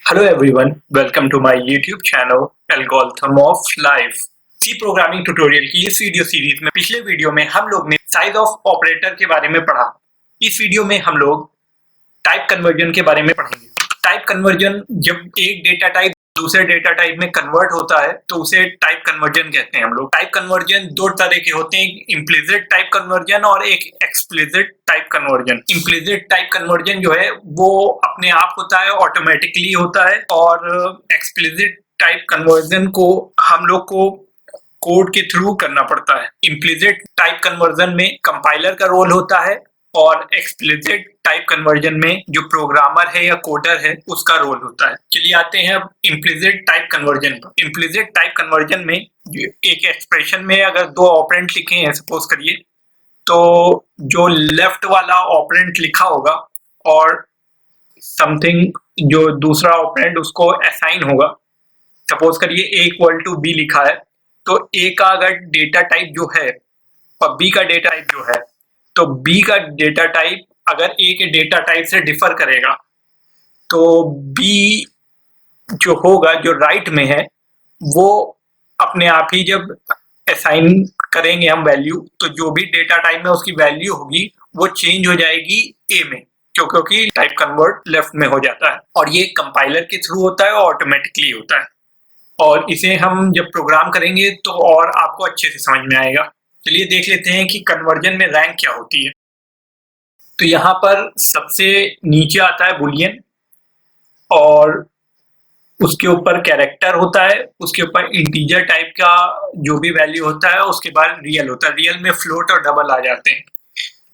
Hello everyone, welcome to my YouTube channel Algorithm of Life। C programming tutorial की इस video series में पिछले video में हम लोग ने साइज ऑफ ऑपरेटर के बारे में पढ़ा। इस वीडियो में हम लोग टाइप कन्वर्जन के बारे में पढ़ेंगे। टाइप कन्वर्जन जब एक डेटा टाइप दूसरे डेटा टाइप में कन्वर्ट होता है तो उसे टाइप कन्वर्जन कहते हैं हम लोग। टाइप कन्वर्जन दो तरह के होते हैं, एक इम्प्लिसिट टाइप कन्वर्जन और एक explicit type conversion. Implicit type conversion जो है वो अपने आप होता है, ऑटोमेटिकली होता है, और एक्सप्लिसिट टाइप कन्वर्जन को हम लोग को कोड के थ्रू करना पड़ता है। इम्प्लिसिट टाइप कन्वर्जन में कंपाइलर का रोल होता है और एक्सप्लिसिट टाइप कन्वर्जन में जो प्रोग्रामर है या कोडर है उसका रोल होता है। चलिए आते हैं अब इम्प्लिसिट टाइप कन्वर्जन पर। इम्प्लिसिट टाइप कन्वर्जन में एक एक्सप्रेशन में अगर दो ऑपरेंट लिखे हैं सपोज करिए, तो जो लेफ्ट वाला ऑपरेंट लिखा होगा और समथिंग जो दूसरा ऑपरेंट उसको असाइन होगा। सपोज करिए a इक्वल टू b लिखा है, तो a का अगर डेटा टाइप जो है और b का डेटा टाइप जो है, तो b का डेटा टाइप अगर a के डेटा टाइप से डिफर करेगा तो b जो होगा, जो राइट में है, वो अपने आप ही जब असाइन करेंगे हम वैल्यू, तो जो भी डेटा टाइप में उसकी वैल्यू होगी वो चेंज हो जाएगी a में, क्योंकि टाइप कन्वर्ट लेफ्ट में हो जाता है। और ये कंपाइलर के थ्रू होता है और ऑटोमेटिकली होता है, और इसे हम जब प्रोग्राम करेंगे तो और आपको अच्छे से समझ में आएगा। चलिए देख लेते हैं कि कन्वर्जन में रैंक क्या होती है। तो यहाँ पर सबसे नीचे आता है बुलियन, और उसके ऊपर कैरेक्टर होता है, उसके ऊपर इंटीजर टाइप का जो भी वैल्यू होता है, उसके बाद रियल होता है। रियल में फ्लोट और डबल आ जाते हैं।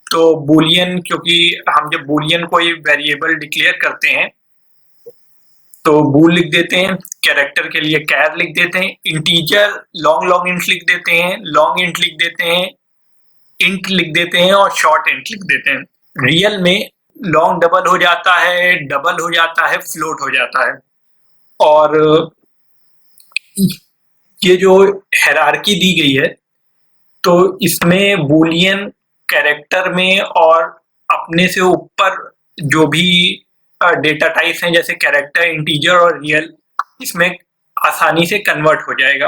तो बुलियन, क्योंकि हम जब बुलियन कोई वेरिएबल डिक्लेयर करते हैं तो बूल लिख देते हैं, कैरेक्टर के लिए कैर लिख देते हैं, इंटीजर लॉन्ग इंट लिख देते हैं, लॉन्ग इंट लिख देते हैं, इंट लिख देते हैं और शॉर्ट इंट लिख देते हैं। रियल में लॉन्ग डबल हो जाता है, डबल हो जाता है, फ्लोट हो जाता है। और ये जो हायरार्की दी गई है, तो इसमें बूलियन कैरेक्टर में और अपने से ऊपर जो भी डेटा टाइप्स हैं जैसे कैरेक्टर, इंटीजर और रियल, इसमें आसानी से कन्वर्ट हो जाएगा।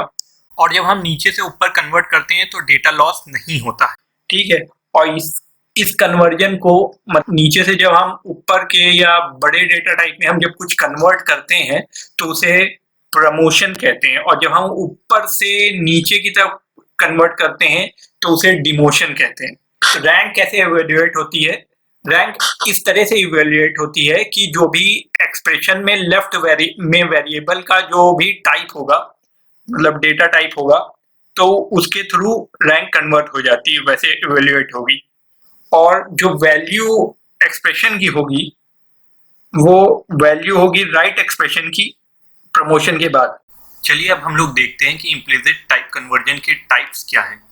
और जब हम नीचे से ऊपर कन्वर्ट करते हैं तो डेटा लॉस नहीं होता है, ठीक है। और इस कन्वर्जन को नीचे से जब हम ऊपर के या बड़े डेटा टाइप में हम जब कुछ कन्वर्ट करते हैं तो उसे प्रमोशन कहते हैं, और जब हम ऊपर से नीचे की तरफ कन्वर्ट करते हैं तो उसे डिमोशन कहते हैं। रैंक कैसे इवेल्युएट होती है? रैंक इस तरह से इवेल्युएट होती है कि जो भी एक्सप्रेशन में लेफ्ट में वेरिएबल का जो भी टाइप होगा, मतलब डेटा टाइप होगा, तो उसके थ्रू रैंक कन्वर्ट हो जाती है, वैसे इवेल्युएट होगी। और जो वैल्यू एक्सप्रेशन की होगी वो वैल्यू होगी राइट एक्सप्रेशन की प्रमोशन के बाद। चलिए अब हम लोग देखते हैं कि इम्प्लिसिट टाइप कन्वर्जन के टाइप्स क्या हैं।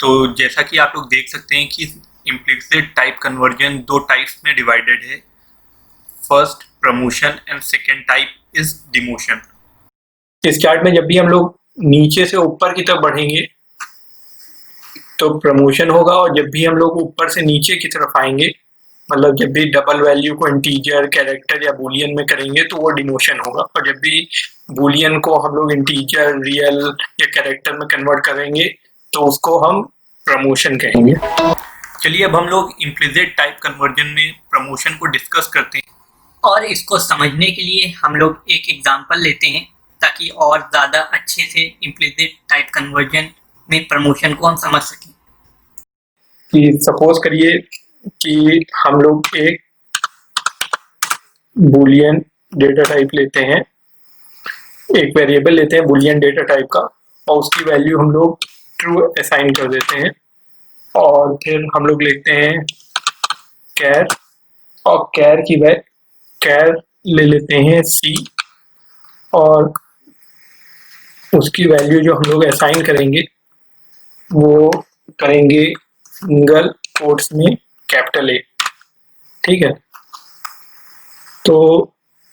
तो जैसा कि आप लोग देख सकते हैं कि इम्प्लिसिट टाइप कन्वर्जन दो टाइप्स में डिवाइडेड है। First promotion and second type is demotion. इस चार्ट में जब भी हम लोग नीचे से ऊपर की तरफ बढ़ेंगे तो प्रमोशन होगा, और जब भी हम लोग ऊपर से नीचे की तरफ आएंगे, मतलब जब भी डबल वैल्यू को इंटीजर, कैरेक्टर या बुलियन में करेंगे तो वो डिमोशन होगा, और जब भी बुलियन को हम लोग इंटीजर, रियल या कैरेक्टर में कन्वर्ट करेंगे तो उसको हम प्रमोशन कहेंगे। चलिए अब हम लोग इम्प्लिसिट टाइप कन्वर्जन में प्रमोशन को डिस्कस करते हैं, और इसको समझने के लिए हम लोग एक एग्जांपल लेते हैं ताकि और ज़्यादा अच्छे से इम्प्लिसिट टाइप कन्वर्जन में प्रमोशन को हम समझ सकें। कि सपोज करिए कि हम लोग एक बुलियन डेटा टाइप लेते हैं, एक वेरिएबल लेते हैं बुलियन डेटा टाइप का, और उसकी वैल्यू हम लोग ट्रू असाइन कर देते हैं, और फिर हम लोग लेते हैं कैर, और कैर ले लेते हैं सी, और उसकी वैल्यू जो हम लोग असाइन करेंगे वो करेंगे सिंगल कोट्स में कैपिटल ए, ठीक है। तो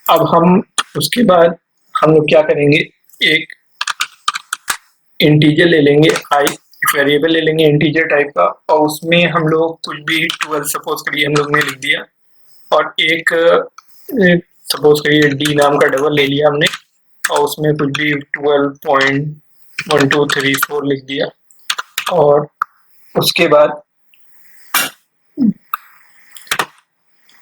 अब हम उसके बाद हम लोग क्या करेंगे, एक इंटीजर ले लेंगे i वेरिएबल ले लेंगे इंटीजर टाइप का और उसमें हम लोग कुछ भी 12 सपोज करिए हम लोग ने लिख दिया और एक सपोज करिए डी नाम का डबल ले लिया हमने और उसमें कुछ भी 12.1234 लिख दिया और उसके बाद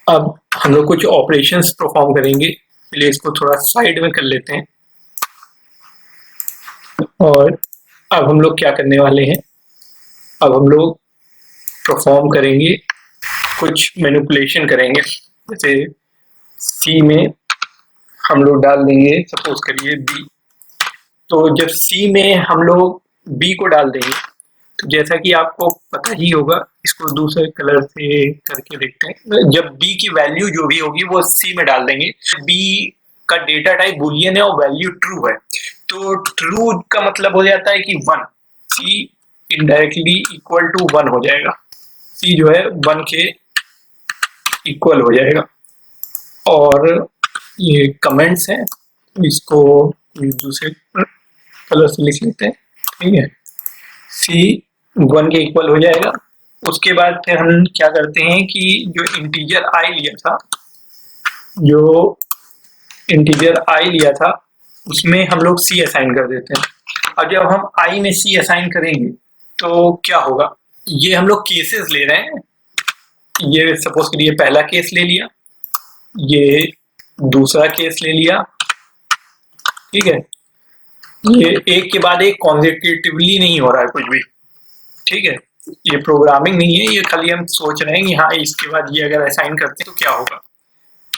अब हम लोग कुछ ऑपरेशंस परफॉर्म करेंगे। चलिए इसको थोड़ा साइड में कर लेते हैं और अब हम लोग क्या करने वाले हैं, अब हम लोग परफॉर्म करेंगे, कुछ मैनिपुलेशन करेंगे। जैसे सी में हम लोग डाल देंगे सपोज करिए बी, तो जब सी में हम लोग बी को डाल देंगे तो जैसा कि आपको पता ही होगा, इसको दूसरे कलर से करके देखते हैं। जब बी की वैल्यू जो भी होगी वो सी में डाल देंगे, बी का डेटा टाइप बुलियन है और वैल्यू ट्रू है, तो ट्रू का मतलब हो जाता है कि 1, सी इनडायरेक्टली इक्वल टू 1 हो जाएगा, सी जो है 1 के इक्वल हो जाएगा। और ये कमेंट्स हैं, इसको दूसरे कलर से लिख लेते हैं, ठीक है, सी 1 के इक्वल हो जाएगा। उसके बाद फिर हम क्या करते हैं कि जो इंटीजर आई लिया था उसमें हम लोग सी असाइन कर देते हैं। और जब हम आई में सी असाइन करेंगे तो क्या होगा, ये हम लोग केसेस ले रहे हैं, ये सपोज करिए पहला केस ले लिया, ये दूसरा केस ले लिया, ठीक है, ये एक के बाद एक कॉन्सेक्यूटिवली नहीं हो रहा है कुछ भी, ठीक है, ये प्रोग्रामिंग नहीं है, ये खाली हम सोच रहे हैं कि हाँ इसके बाद ये अगर असाइन करते हैं तो क्या होगा।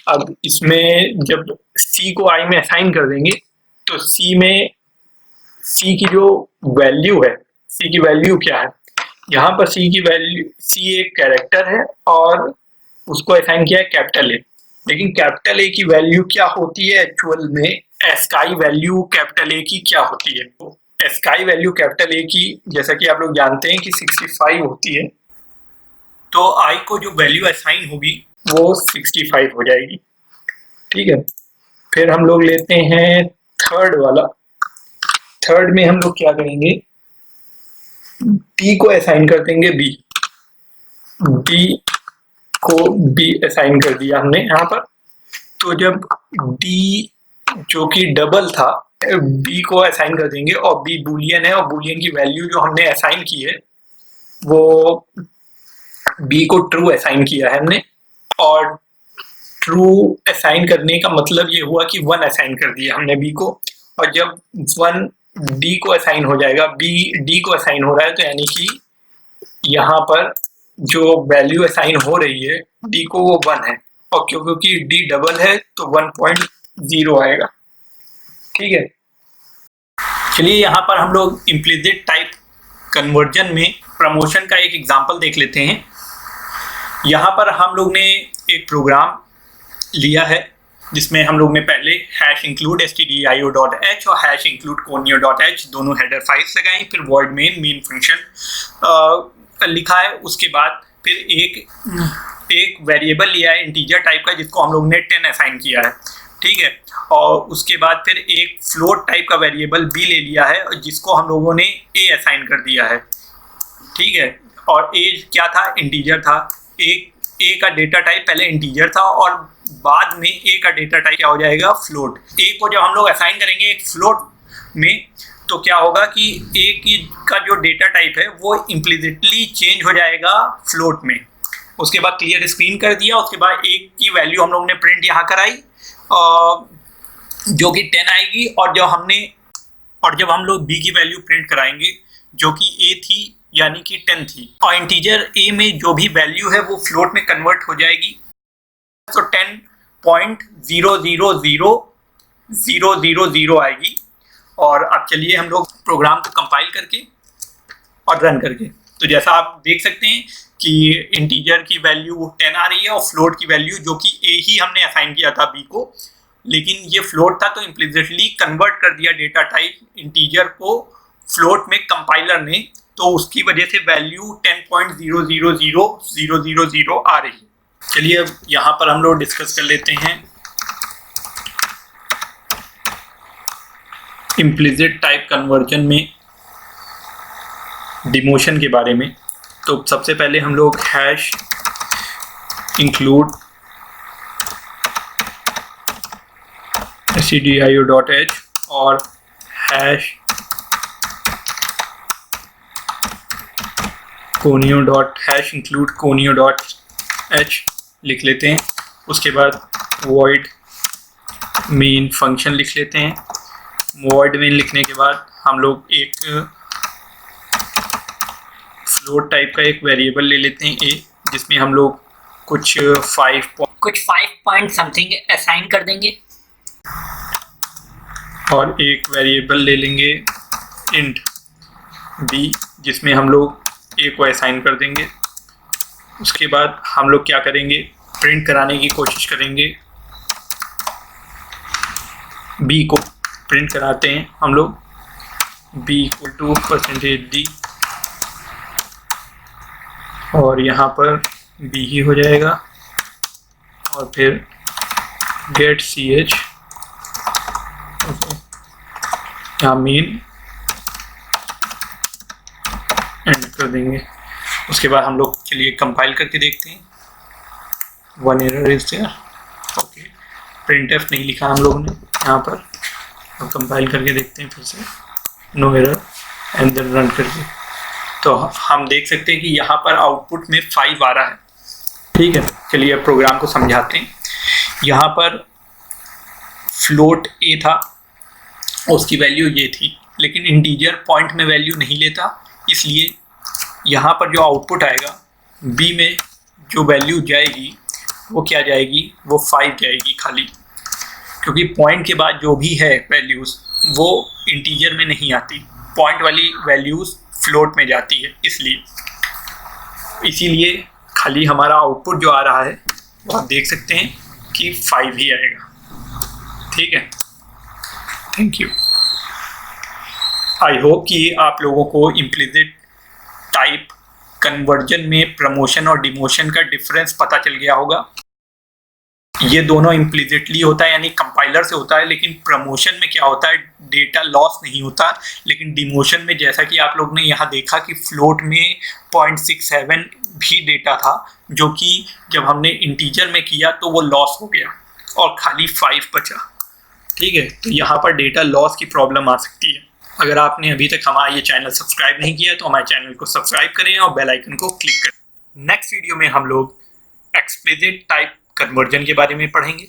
अब इसमें जब सी को आई में असाइन कर देंगे तो सी में सी की जो वैल्यू है, सी की वैल्यू क्या है, यहाँ पर सी की वैल्यू, सी एक कैरेक्टर है और उसको असाइन किया है कैपिटल ए, लेकिन कैपिटल ए की वैल्यू क्या होती है एक्चुअल में, एस्काई वैल्यू कैपिटल ए की क्या होती है, तो एस्काई वैल्यू कैपिटल ए की जैसा कि आप लोग जानते हैं कि 65 होती है, तो आई को जो वैल्यू असाइन होगी वो 65 हो जाएगी, ठीक है। फिर हम लोग लेते हैं थर्ड वाला, थर्ड में हम लोग क्या करेंगे, डी को असाइन कर देंगे बी, डी को बी असाइन कर दिया हमने यहाँ पर, तो जब डी जो कि डबल था बी को असाइन कर देंगे और बी बूलियन है और बूलियन की वैल्यू जो हमने असाइन की है वो बी को ट्रू असाइन किया है हमने, और ट्रू असाइन करने का मतलब ये हुआ कि 1 असाइन कर दिया हमने बी को, और जब 1 डी को असाइन हो जाएगा, बी डी को असाइन हो रहा है, तो यानी कि यहाँ पर जो वैल्यू असाइन हो रही है डी को वो 1 है, और क्योंकि डी डबल है तो 1.0 आएगा, ठीक है। चलिए यहाँ पर हम लोग इम्प्लिसिट टाइप कन्वर्जन में प्रमोशन का एक एग्जांपल देख लेते हैं। यहाँ पर हम लोग ने एक प्रोग्राम लिया है जिसमें हम लोग ने पहले #include stdio.h और #include conio.h दोनों हेडर फाइल्स लगाई, फिर void main फंक्शन लिखा है, उसके बाद फिर एक वेरिएबल लिया है इंटीजर टाइप का जिसको हम लोग ने 10 असाइन किया है, ठीक है, और उसके बाद फिर एक फ्लोट टाइप का वेरिएबल b ले लिया है जिसको हम लोगों ने a असाइन कर दिया है, ठीक है, और a क्या था, इंटीजर था, a का डेटा टाइप पहले इंटीजर था और बाद में a का डेटा टाइप क्या हो जाएगा, फ्लोट। a को जब हम लोग असाइन करेंगे एक फ्लोट में तो क्या होगा कि a का जो डेटा टाइप है वो इम्प्लिसिटली चेंज हो जाएगा फ्लोट में। उसके बाद क्लियर स्क्रीन कर दिया, उसके बाद a की वैल्यू हम लोग ने प्रिंट यहाँ कराई जो कि 10 आएगी, और जब हम लोग b की वैल्यू प्रिंट कराएंगे जो कि a थी यानी कि 10 थी, और इंटीजर a में जो भी वैल्यू है वो फ्लोट में कन्वर्ट हो जाएगी, तो 10.000000 आएगी। और अब चलिए हम लोग प्रोग्राम को कंपाइल करके और रन करके, तो जैसा आप देख सकते हैं कि इंटीजर की वैल्यू 10 आ रही है और फ्लोट की वैल्यू जो कि a ही हमने असाइन किया था b को, लेकिन ये फ्लोट था तो इम्प्लिसिटली कन्वर्ट कर दिया डेटा टाइप इंटीजर को फ्लोट में कंपाइलर ने, तो उसकी वजह से वैल्यू 10.000000 आ रही है। चलिए अब यहाँ पर हम लोग डिस्कस कर लेते हैं इम्प्लिसिट टाइप कन्वर्जन में डिमोशन के बारे में। तो सबसे पहले हम लोग हैश इंक्लूड stdio.h और हैश conio.hash include conio.h लिख लेते हैं। उसके बाद void main फंक्शन लिख लेते हैं। void main लिखने के बाद हम लोग एक फ्लोट टाइप का एक वेरिएबल ले लेते हैं a, जिसमें हम लोग कुछ 5 पॉइंट समथिंग असाइन कर देंगे और एक वेरिएबल ले लेंगे int b, जिसमें हम लोग a को असाइन कर देंगे। उसके बाद हम लोग क्या करेंगे, प्रिंट कराने की कोशिश करेंगे। b को प्रिंट कराते हैं हम लोग, b इक्वल टू %d और यहाँ पर b ही हो जाएगा और फिर गेट ch यहाँ मेन एंड कर देंगे। उसके बाद हम लोग चलिए कंपाइल करके देखते हैं। 1 error is there, okay. printf नहीं लिखा हम लोगों ने यहाँ पर। अब कंपाइल करके देखते हैं फिर से, no error and then run करके। तो हम देख सकते हैं कि यहाँ पर आउटपुट में 5 आ रहा है। ठीक है, चलिए अब प्रोग्राम को समझाते हैं। यहाँ पर फ्लोट a था, उसकी वैल्यू ये थी, लेकिन इंटीजर पॉइंट में वैल्यू नहीं लेता, इसलिए यहाँ पर जो आउटपुट आएगा b में जो वैल्यू जाएगी वो क्या जाएगी, वो 5 जाएगी खाली, क्योंकि पॉइंट के बाद जो भी है वैल्यूज़ वो इंटीजर में नहीं आती, पॉइंट वाली वैल्यूज़ फ्लोट में जाती है, इसीलिए खाली हमारा आउटपुट जो आ रहा है वो आप देख सकते हैं कि 5 ही आएगा। ठीक है, थैंक यू। आई होप कि आप लोगों को इम्प्लिसिट टाइप कन्वर्जन में प्रमोशन और डिमोशन का डिफरेंस पता चल गया होगा। ये दोनों इम्प्लिसिटली होता है, यानी कंपाइलर से होता है, लेकिन प्रमोशन में क्या होता है, डेटा लॉस नहीं होता। लेकिन डिमोशन में जैसा कि आप लोग ने यहाँ देखा कि फ्लोट में 0.67 भी डेटा था, जो कि जब हमने इंटीजर में किया तो वो लॉस हो गया और खाली 5 बचा। ठीक है, तो यहाँ पर डेटा लॉस की प्रॉब्लम आ सकती है। अगर आपने अभी तक हमारा ये चैनल सब्सक्राइब नहीं किया तो हमारे चैनल को सब्सक्राइब करें और बेल आइकन को क्लिक करें। नेक्स्ट वीडियो में हम लोग एक्सप्लिसिट टाइप कन्वर्जन के बारे में पढ़ेंगे।